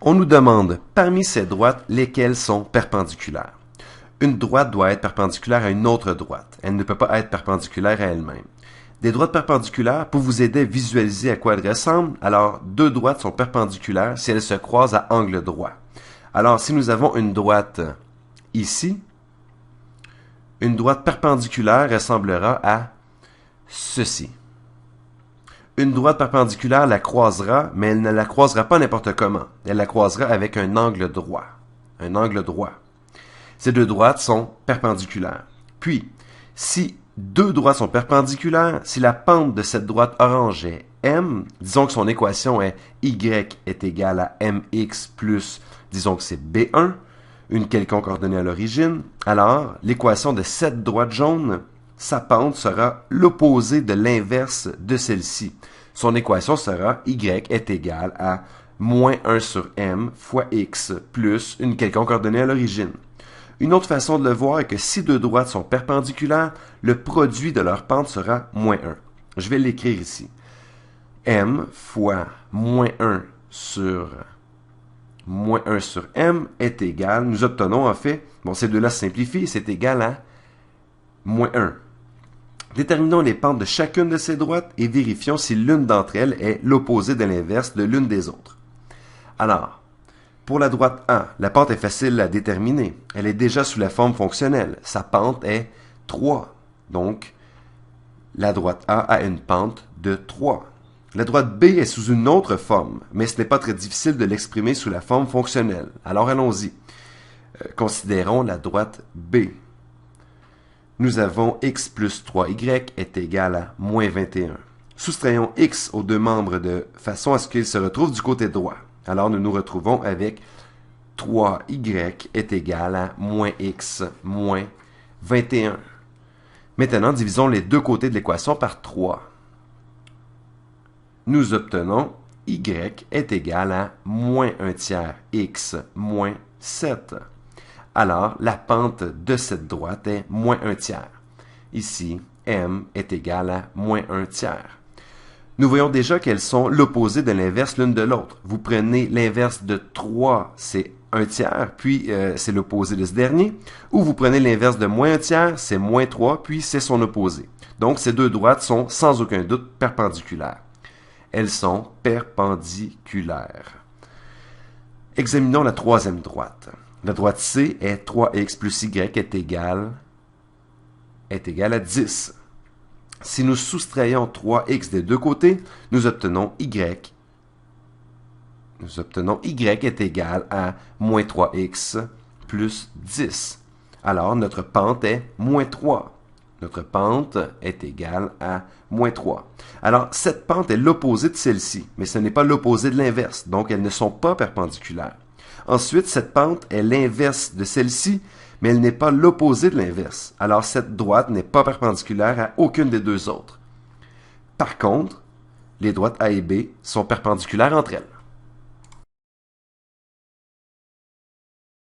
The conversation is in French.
On nous demande, parmi ces droites, lesquelles sont perpendiculaires. Une droite doit être perpendiculaire à une autre droite. Elle ne peut pas être perpendiculaire à elle-même. Des droites perpendiculaires, pour vous aider à visualiser à quoi elles ressemblent, alors deux droites sont perpendiculaires si elles se croisent à angle droit. Alors, si nous avons une droite ici, une droite perpendiculaire ressemblera à ceci. Une droite perpendiculaire la croisera, mais elle ne la croisera pas n'importe comment. Elle la croisera avec un angle droit. Un angle droit. Ces deux droites sont perpendiculaires. Puis, si deux droites sont perpendiculaires, si la pente de cette droite orange est m, disons que son équation est y est égal à mx plus, disons que c'est b1, une quelconque ordonnée à l'origine, alors l'équation de cette droite jaune, sa pente sera l'opposé de l'inverse de celle-ci. Son équation sera y est égal à moins 1 sur m fois x plus une quelconque ordonnée à l'origine. Une autre façon de le voir est que si deux droites sont perpendiculaires, le produit de leur pente sera moins 1. Je vais l'écrire ici. M fois moins 1 sur m est égal, nous obtenons en fait, bon ces deux-là se simplifient, c'est égal à moins 1. Déterminons les pentes de chacune de ces droites et vérifions si l'une d'entre elles est l'opposé de l'inverse de l'une des autres. Alors, pour la droite A, la pente est facile à déterminer. Elle est déjà sous la forme fonctionnelle. Sa pente est 3. Donc, la droite A a une pente de 3. La droite B est sous une autre forme, mais ce n'est pas très difficile de l'exprimer sous la forme fonctionnelle. Alors allons-y. Considérons la droite B. Nous avons x plus 3y est égal à moins 21. Soustrayons x aux deux membres de façon à ce qu'ils se retrouvent du côté droit. Alors nous nous retrouvons avec 3y est égal à moins x moins 21. Maintenant, divisons les deux côtés de l'équation par 3. Nous obtenons y est égal à moins 1 tiers x moins 7. Alors, la pente de cette droite est moins 1 tiers. Ici, m est égal à moins 1 tiers. Nous voyons déjà qu'elles sont l'opposé de l'inverse l'une de l'autre. Vous prenez l'inverse de 3, c'est 1 tiers, puis c'est l'opposé de ce dernier. Ou vous prenez l'inverse de moins 1 tiers, c'est moins 3, puis c'est son opposé. Donc, ces deux droites sont sans aucun doute perpendiculaires. Elles sont perpendiculaires. Examinons la troisième droite. La droite C est 3x plus y est égal à 10. Si nous soustrayons 3x des deux côtés, nous obtenons y est égal à moins 3x plus 10. Alors, notre pente est moins 3. Notre pente est égale à moins 3. Alors, cette pente est l'opposé de celle-ci, mais ce n'est pas l'opposé de l'inverse, donc elles ne sont pas perpendiculaires. Ensuite, cette pente est l'inverse de celle-ci, mais elle n'est pas l'opposé de l'inverse. Alors, cette droite n'est pas perpendiculaire à aucune des deux autres. Par contre, les droites A et B sont perpendiculaires entre elles.